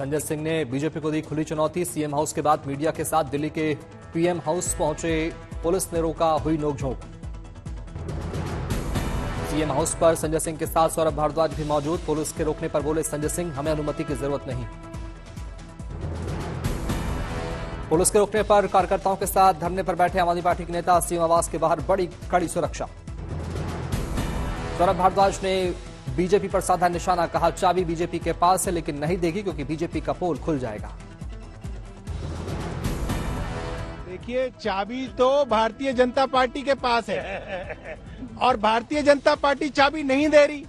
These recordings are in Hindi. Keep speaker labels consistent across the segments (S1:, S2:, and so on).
S1: संजय सिंह ने बीजेपी को दी खुली चुनौती। सीएम हाउस के बाद मीडिया के साथ दिल्ली के पीएम हाउस पहुंचे, पुलिस ने रोका, हुई नोकझोंक। सीएम हाउस पर संजय सिंह के साथ सौरभ भारद्वाज भी मौजूद। पुलिस के रोकने पर बोले संजय सिंह, हमें अनुमति की जरूरत नहीं। पुलिस के रोकने पर कार्यकर्ताओं के साथ धरने पर बैठे आम आदमी पार्टी के नेता। सीएम आवास के बाहर बड़ी कड़ी सुरक्षा। सौरभ भारद्वाज ने बीजेपी पर साधा निशाना, कहा चाबी बीजेपी के पास है लेकिन नहीं देगी क्योंकि बीजेपी का पोल खुल जाएगा।
S2: देखिए, चाबी तो भारतीय जनता पार्टी के पास है और भारतीय जनता पार्टी चाबी नहीं दे रही।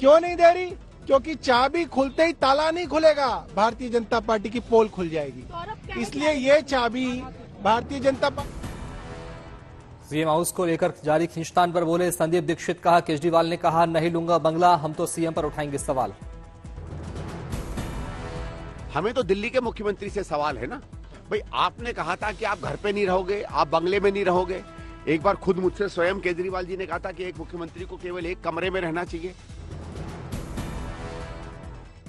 S2: क्यों नहीं दे रही? क्योंकि चाबी खुलते ही ताला नहीं खुलेगा, भारतीय जनता पार्टी की पोल खुल जाएगी। इसलिए ये चाबी Bharatiya Janata party.
S1: CM house को लेकर जारी खींचतान पर बोले संदीप दीक्षित, कहा केजरीवाल ने कहा नहीं लूंगा बंगला, हम तो सीएम पर उठाएंगे सवाल।
S3: हमें तो दिल्ली के मुख्यमंत्री से सवाल है ना भाई, आपने कहा था कि आप घर पे नहीं रहोगे, आप बंगले में नहीं रहोगे। एक बार खुद मुझसे स्वयं केजरीवाल जी ने कहा था कि एक मुख्यमंत्री को केवल एक कमरे में रहना चाहिए।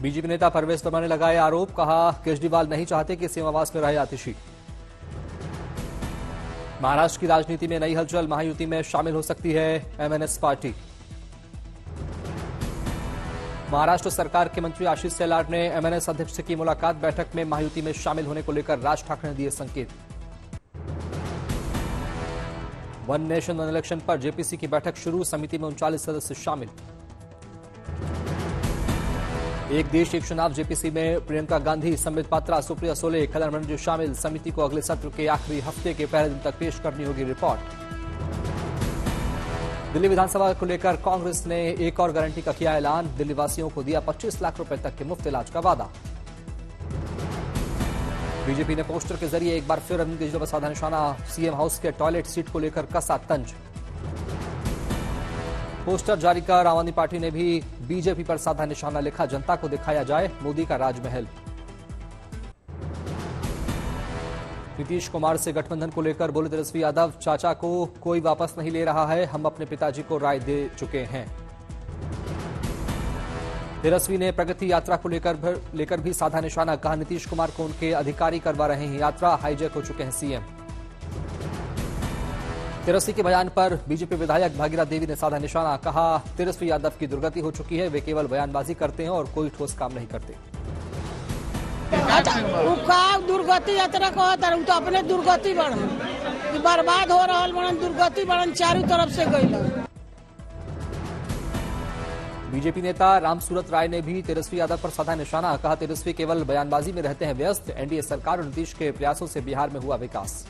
S1: बीजेपी नेता परवेज वर्मा ने लगाए आरोप, कहा केजरीवाल नहीं चाहते कि सीएम आवास में रहे आतिशी। महाराष्ट्र की राजनीति में नई हलचल, महायुति में शामिल हो सकती है एमएनएस पार्टी। महाराष्ट्र सरकार के मंत्री आशीष शेलार ने एमएनएस अध्यक्ष से की मुलाकात। बैठक में महायुति में शामिल होने को लेकर राज ठाकरे ने दिए संकेत। वन नेशन वन इलेक्शन पर जेपीसी की बैठक शुरू, समिति में 39 सदस्य शामिल। एक देश एक चुनाव जेपीसी में प्रियंका गांधी, संबित पात्रा, सुप्रिया सोले, खदर मनजू शामिल। समिति को अगले सत्र के आखिरी हफ्ते के पहले दिन तक पेश करनी होगी रिपोर्ट। दिल्ली विधानसभा को लेकर कांग्रेस ने एक और गारंटी का किया ऐलान। दिल्ली वासियों को दिया 25 लाख रुपए तक के मुफ्त इलाज का वादा। बीजेपी ने पोस्टर के जरिए एक बार फिर अरविंद केजरीवाल पर साधा निशाना। सीएम हाउस के टॉयलेट सीट को लेकर कसा तंज। पोस्टर जारी कर आम आदमी पार्टी ने भी बीजेपी पर साधा निशाना, लिखा जनता को दिखाया जाए मोदी का राजमहल। नीतीश कुमार से गठबंधन को लेकर बोले तेजस्वी यादव, चाचा को कोई वापस नहीं ले रहा है, हम अपने पिताजी को राय दे चुके हैं। तेजस्वी ने प्रगति यात्रा को लेकर भी साधा निशाना, कहा नीतीश कुमार को उनके अधिकारी करवा रहे हैं यात्रा, हाईजैक हो चुके हैं सीएम। तेजस्वी के बयान पर बीजेपी विधायक भागीरथ देवी ने साधा निशाना, कहा तेजस्वी यादव की दुर्गति हो चुकी है, वे केवल बयानबाजी करते हैं और कोई ठोस काम नहीं करते।
S4: दुर्गति यात्रा कहता तो अपने दुर्गति बढ़न, बर्बाद हो रहा बढ़न, दुर्गति बढ़न चारों तरफ से गई।
S1: बीजेपी नेता रामसूरत राय ने भी तेजस्वी यादव पर साधा निशाना, कहा तेजस्वी केवल बयानबाजी में रहते हैं व्यस्त, एनडीए सरकार और नीतीश के प्रयासों से बिहार में हुआ विकास।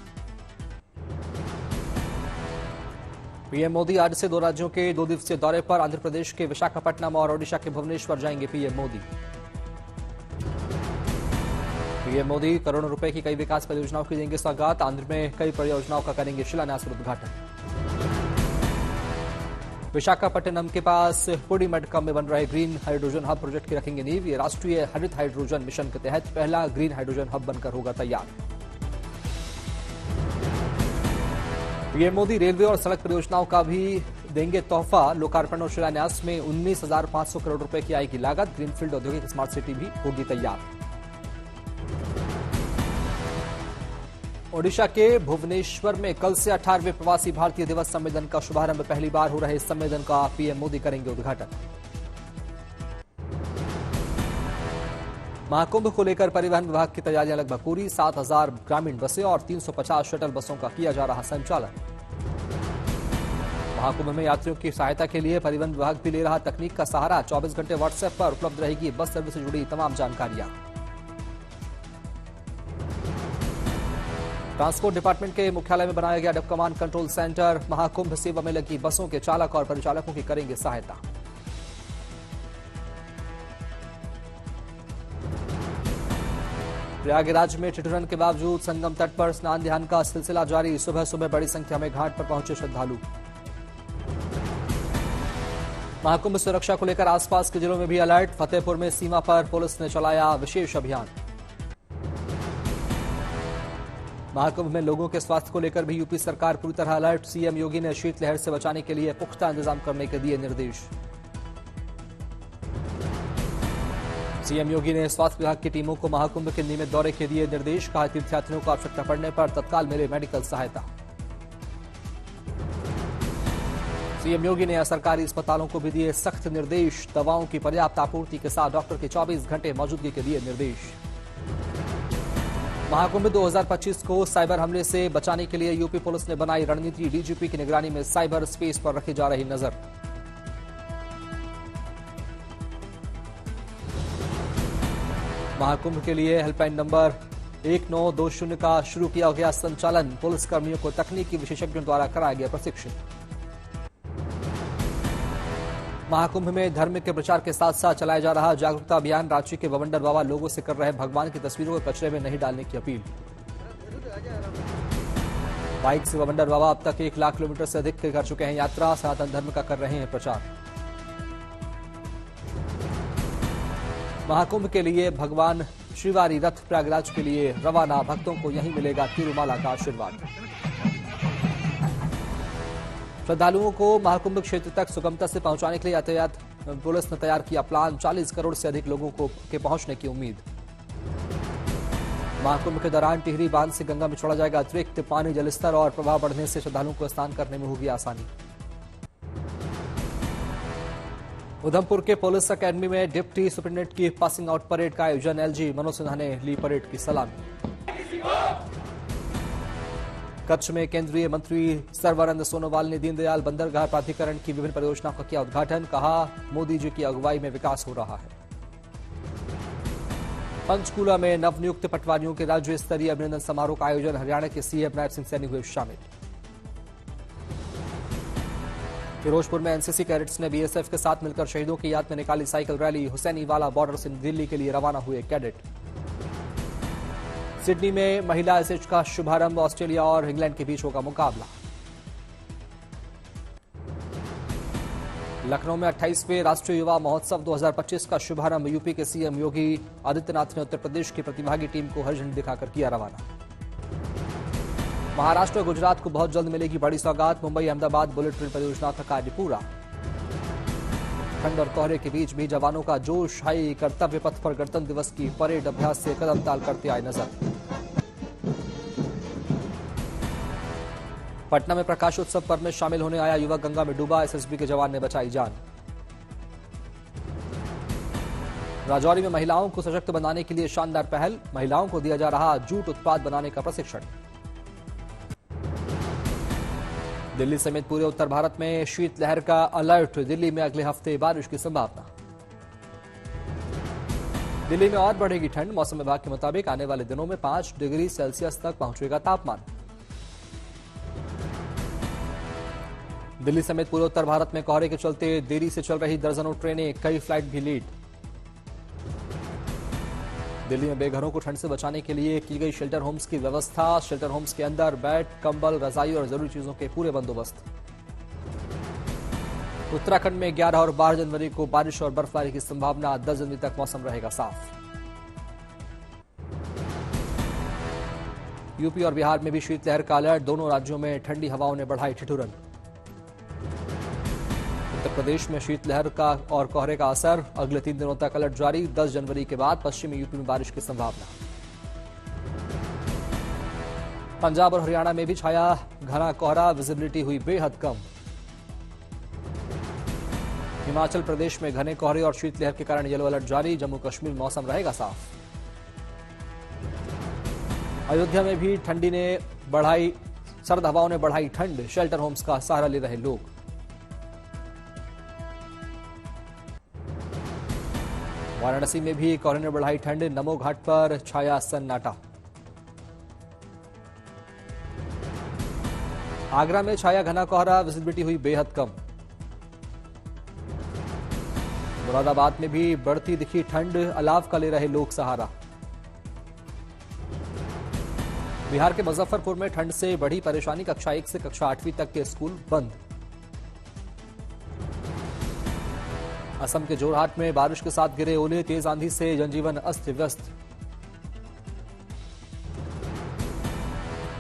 S1: पीएम मोदी आज से 2 राज्यों के 2 दिवसीय दौरे पर। आंध्र प्रदेश के विशाखापट्टनम और ओडिशा के भुवनेश्वर जाएंगे पीएम मोदी। पीएम मोदी करोड़ों रुपए की कई विकास परियोजनाओं की देंगे सौगात। आंध्र में कई परियोजनाओं का करेंगे शिलान्यास और उद्घाटन। विशाखापट्टनम के पास पुडीमडकम में बन रहे ग्रीन हाइड्रोजन हब प्रोजेक्ट की रखेंगे नींव। ये राष्ट्रीय हरित हाइड्रोजन मिशन के तहत पहला ग्रीन हाइड्रोजन हब बनकर होगा तैयार। पीएम मोदी रेलवे और सड़क परियोजनाओं का भी देंगे तोहफा। लोकार्पण और शिलान्यास में 19,500 करोड़ रुपए की आएगी लागत। ग्रीनफील्ड औद्योगिक स्मार्ट सिटी भी होगी तैयार। ओडिशा के भुवनेश्वर में कल से 18वें प्रवासी भारतीय दिवस सम्मेलन का शुभारंभ। पहली बार हो रहे इस सम्मेलन का पीएम मोदी करेंगे उद्घाटन। महाकुंभ को लेकर परिवहन विभाग की तैयारियां लगभग पूरी। 7,000 ग्रामीण बसें और 350 शटल बसों का किया जा रहा संचालन। महाकुंभ में यात्रियों की सहायता के लिए परिवहन विभाग भी ले रहा तकनीक का सहारा। 24 घंटे व्हाट्सएप पर उपलब्ध रहेगी बस सर्विस से जुड़ी तमाम जानकारियां। ट्रांसपोर्ट डिपार्टमेंट के मुख्यालय में बनाया गया कमांड कंट्रोल सेंटर। महाकुंभ सेवा में लगी बसों के चालक और परिचालकों की करेंगे सहायता। प्रयागराज में ठिठुरन के बावजूद संगम तट पर स्नान ध्यान का सिलसिला जारी। सुबह सुबह बड़ी संख्या में घाट पर पहुंचे श्रद्धालु। महाकुंभ सुरक्षा को लेकर आसपास के जिलों में भी अलर्ट। फतेहपुर में सीमा पर पुलिस ने चलाया विशेष अभियान। महाकुंभ में लोगों के स्वास्थ्य को लेकर भी यूपी सरकार पूरी तरह अलर्ट। सीएम योगी ने शीतलहर से बचाने के लिए पुख्ता इंतजाम करने के दिए निर्देश। सीएम योगी ने स्वास्थ्य विभाग की टीमों को महाकुंभ के नियमित दौरे के दिए निर्देश, कहा तीर्थयात्रियों को आवश्यकता पड़ने पर तत्काल मिले मेडिकल सहायता। सीएम योगी ने सरकारी अस्पतालों को भी दिए सख्त निर्देश, दवाओं की पर्याप्त आपूर्ति के साथ डॉक्टर के 24 घंटे मौजूदगी के दिए निर्देश। महाकुंभ 2025 को साइबर हमले से बचाने के लिए यूपी पुलिस ने बनाई रणनीति, डीजीपी की निगरानी में साइबर स्पेस पर रखी जा रही नजर। महाकुंभ के लिए हेल्पलाइन नंबर 1920 का शुरू किया गया संचालन, पुलिसकर्मियों को तकनीकी विशेषज्ञों द्वारा कराया गया प्रशिक्षण। महाकुंभ में धर्म के प्रचार के साथ साथ चलाया जा रहा जागरूकता अभियान, रांची के बवंडर बाबा लोगों से कर रहे भगवान की तस्वीरों को कचरे में नहीं डालने की अपील। बाइक से बवंडर बाबा अब तक 1 लाख किलोमीटर से अधिक कर चुके हैं यात्रा, सनातन धर्म का कर रहे हैं प्रचार। महाकुंभ के लिए भगवान श्रीवारी रथ प्रयागराज के लिए रवाना, भक्तों को यहीं मिलेगा तिरुमाला का आशीर्वाद। श्रद्धालुओं को महाकुंभ क्षेत्र तक सुगमता से पहुंचाने के लिए यातायात पुलिस ने तैयार किया प्लान, 40 करोड़ से अधिक लोगों को के पहुंचने की उम्मीद। महाकुंभ के दौरान टिहरी बांध से गंगा में छोड़ा जाएगा अतिरिक्त पानी, जलस्तर और प्रभाव बढ़ने से श्रद्धालुओं को स्नान करने में होगी आसानी। उधमपुर के पुलिस अकेडमी में डिप्टी सुपरिटेंडेंट की पासिंग आउट परेड का आयोजन, एलजी मनोज सिन्हा ने ली परेड की सलामी। कच्छ में केंद्रीय मंत्री सर्बानंद सोनोवाल ने दीनदयाल बंदरगाह प्राधिकरण की विभिन्न परियोजनाओं का किया उद्घाटन, कहा मोदी जी की अगुवाई में विकास हो रहा है। पंचकूला में नवनियुक्त पटवारियों के राज्य स्तरीय अभिनंदन समारोह का आयोजन, हरियाणा के सीएम नायब सिंह सैनी हुए शामिल। फिरोजपुर में एनसीसी कैडेट्स ने बीएसएफ के साथ मिलकर शहीदों की याद में निकाली साइकिल रैली, हुसैनीवाला बॉर्डर से दिल्ली के लिए रवाना हुए कैडेट। सिडनी में महिला एसएच का शुभारंभ, ऑस्ट्रेलिया और इंग्लैंड के बीच होगा मुकाबला। लखनऊ में 28वें राष्ट्रीय युवा महोत्सव 2025 का शुभारंभ, यूपी के सीएम योगी आदित्यनाथ ने उत्तर प्रदेश की प्रतिभागी टीम को हरी झंडी दिखाकर किया रवाना। महाराष्ट्र और गुजरात को बहुत जल्द मिलेगी बड़ी सौगात, मुंबई अहमदाबाद बुलेट ट्रेन परियोजना का कार्य पूरा। ठंड और कोहरे के बीच भी जवानों का जोश, हाई कर्तव्य पथ पर गणतंत्र दिवस की परेड अभ्यास से कदम ताल करते आए नजर। पटना में प्रकाशोत्सव पर्व में शामिल होने आया युवक गंगा में डूबा, एसएसबी के जवान ने बचाई जान। राजौरी में महिलाओं को सशक्त बनाने के लिए शानदार पहल, महिलाओं को दिया जा रहा जूट उत्पाद बनाने का प्रशिक्षण। दिल्ली समेत पूरे उत्तर भारत में शीतलहर का अलर्ट, दिल्ली में अगले हफ्ते बारिश की संभावना। दिल्ली में और बढ़ेगी ठंड, मौसम विभाग के मुताबिक आने वाले दिनों में 5 डिग्री सेल्सियस तक पहुंचेगा तापमान। दिल्ली समेत पूरे उत्तर भारत में कोहरे के चलते देरी से चल रही दर्जनों ट्रेनें, कई फ्लाइट भी लेट। दिल्ली में बेघरों को ठंड से बचाने के लिए की गई शेल्टर होम्स की व्यवस्था, शेल्टर होम्स के अंदर बेड, कंबल, रजाई और जरूरी चीजों के पूरे बंदोबस्त। उत्तराखंड में 11 और 12 जनवरी को बारिश और बर्फबारी की संभावना, 10 जनवरी तक मौसम रहेगा साफ। यूपी और बिहार में भी शीतलहर का अलर्ट, दोनों राज्यों में ठंडी हवाओं ने बढ़ाई ठिठुरन। उत्तर प्रदेश में शीतलहर का और कोहरे का असर, अगले 3 दिनों तक अलर्ट जारी, 10 जनवरी के बाद पश्चिमी यूपी में बारिश की संभावना। पंजाब और हरियाणा में भी छाया घना कोहरा, विजिबिलिटी हुई बेहद कम। हिमाचल प्रदेश में घने कोहरे और शीतलहर के कारण येलो अलर्ट जारी, जम्मू कश्मीर में मौसम रहेगा साफ। अयोध्या में भी ठंडी ने बढ़ाई, सर्द हवाओं ने बढ़ाई ठंड, शेल्टर होम्स का सहारा ले रहे लोग। वाराणसी में भी कोहरे ने बढ़ाई ठंड, नमो घाट पर छाया सन्नाटा। आगरा में छाया घना कोहरा, विजिबिलिटी हुई बेहद कम। मुरादाबाद में भी बढ़ती दिखी ठंड, अलाव का ले रहे लोग सहारा। बिहार के मुजफ्फरपुर में ठंड से बढ़ी परेशानी, कक्षा 1 से कक्षा 8वीं तक के स्कूल बंद। असम के जोरहाट में बारिश के साथ गिरे ओले, तेज आंधी से जनजीवन अस्त व्यस्त।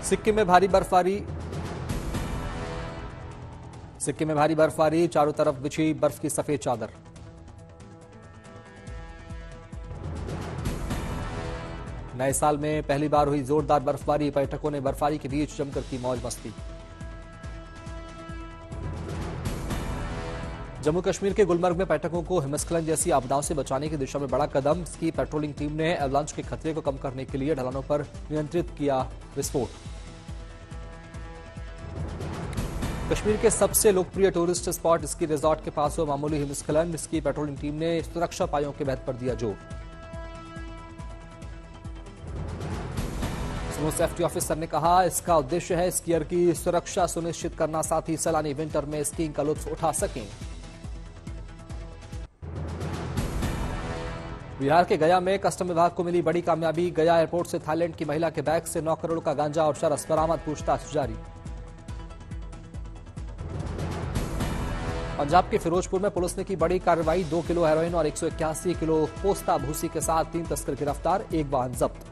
S1: सिक्किम में भारी बर्फबारी, चारों तरफ बिछी बर्फ की सफेद चादर। नए साल में पहली बार हुई जोरदार बर्फबारी, पर्यटकों ने बर्फबारी के बीच जमकर की मौज मस्ती। जम्मू कश्मीर के गुलमर्ग में पर्यटकों को हिमस्खलन जैसी आपदाओं से बचाने की दिशा में बड़ा कदम। इसकी पेट्रोलिंग टीम ने एवलांच के खतरे को कम करने के लिए ढलानों पर नियंत्रित किया विस्फोट। कश्मीर के सबसे लोकप्रिय टूरिस्ट स्पॉट स्की रिजॉर्ट के पास हुआ मामूली हिमस्खलन। इसकी पेट्रोलिंग टीम ने सुरक्षा उपायों के महत्व पर दिया जोर। स्नो सेफ्टी ऑफिसर ने कहा, इसका उद्देश्य है स्कीयर की सुरक्षा सुनिश्चित करना, साथ ही सैलानी विंटर में स्कीइंग का लुत्फ उठा सकें। बिहार के गया में कस्टम विभाग को मिली बड़ी कामयाबी। गया एयरपोर्ट से थाईलैंड की महिला के बैग से 9 करोड़ का गांजा और चरस बरामद, पूछताछ जारी। पंजाब के फिरोजपुर में पुलिस ने की बड़ी कार्रवाई। 2 किलो हेरोइन और 181 किलो पोस्ता भूसी के साथ 3 तस्कर गिरफ्तार, 1 वाहन जब्त।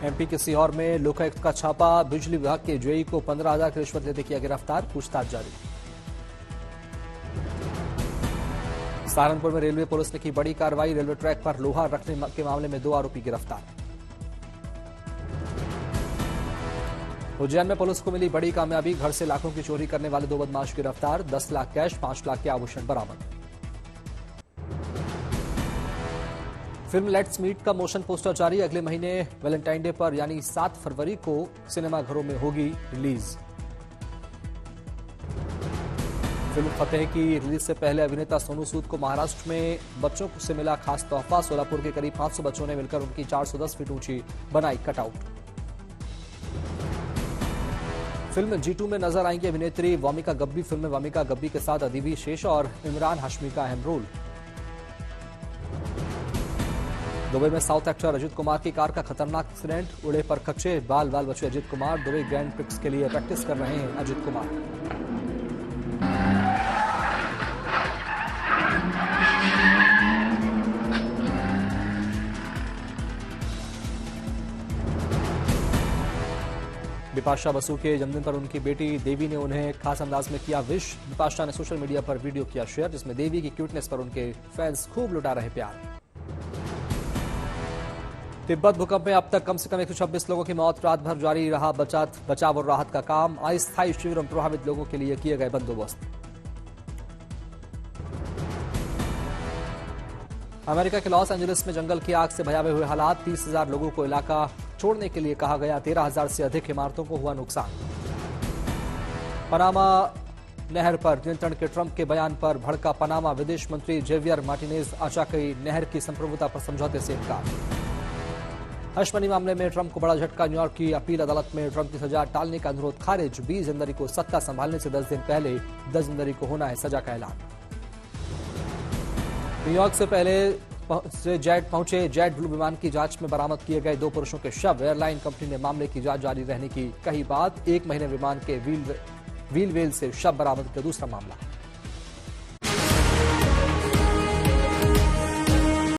S1: एमपी के सीहोर में लोकायुक्त का छापा। बिजली विभाग के जेई को 15,000 की रिश्वत लेते किया गिरफ्तार, पूछताछ जारी। सहारनपुर में रेलवे पुलिस ने की बड़ी कार्रवाई। रेलवे ट्रैक पर लोहा रखने के मामले में 2 आरोपी गिरफ्तार। उज्जैन में पुलिस को मिली बड़ी कामयाबी। घर से लाखों की चोरी करने वाले 2 बदमाश गिरफ्तार, 10 लाख कैश, 5 लाख के आभूषण बरामद। फिल्म लेट्स मीट का मोशन पोस्टर जारी। अगले महीने वैलेंटाइन डे पर यानी 7 फरवरी को सिनेमाघरों में होगी रिलीज। फिल्म फतेह की रिलीज से पहले अभिनेता सोनू सूद को महाराष्ट्र में बच्चों से मिला खास तोहफा। सोलापुर के करीब 500 बच्चों ने मिलकर उनकी 410 फीट ऊंची बनाई कटआउट। फिल्म G2 में नजर आएंगी अभिनेत्री वामिका गब्बी। फिल्म में वामिका गब्बी के साथ अदिति शेष और इमरान हाशमी का अहम रोल। दुबई में साउथ एक्टर अजित कुमार की कार का खतरनाक एक्सीडेंट। उड़े पर कच्चे बाल बचे Ajit Kumar. Dubai grand prix के लिए प्रैक्टिस कर रहे हैं अजित कुमार। बिपाशा बसु के जन्मदिन पर उनकी बेटी देवी ने उन्हें खास अंदाज में किया विश। बिपाशा ने सोशल मीडिया पर वीडियो किया शेयर, जिसमें देवी की क्यूटनेस पर उनके फैंस खूब लुटा रहे प्यार। तिब्बत भूकंप में अब तक कम से कम 126 लोगों की मौत। रात भर जारी रहा बचाव और राहत का काम। अस्थायी शिविरों में प्रभावित लोगों के लिए किए गए बंदोबस्त। अमेरिका के लॉस एंजलिस में जंगल की आग से भयावह हुए हालात। 30,000 लोगों को इलाका छोड़ने के लिए कहा गया। 13,000 से अधिक इमारतों को हुआ नुकसान। पनामा नहर पर नियंत्रण के ट्रंप के बयान पर भड़का पनामा। विदेश मंत्री जेवियर मार्टिनेज आचाकई नहर की संप्रभुता पर समझौते से इनकार। हशमनी मामले में ट्रंप को बड़ा झटका। न्यूयॉर्क की अपील अदालत में ट्रंप की सजा टालने का अनुरोध खारिज। 20 जनवरी को सत्ता संभालने से 10 दिन पहले 10 जनवरी को होना है सजा का ऐलान। न्यूयॉर्क से पहले पहुंचे जेट ब्लू विमान की जांच में बरामद किए गए 2 पुरुषों के शव। एयरलाइन कंपनी ने मामले की जांच जारी रहने की कही बात। 1 महीने विमान के व्हील वेल से शव बरामद का दूसरा मामला।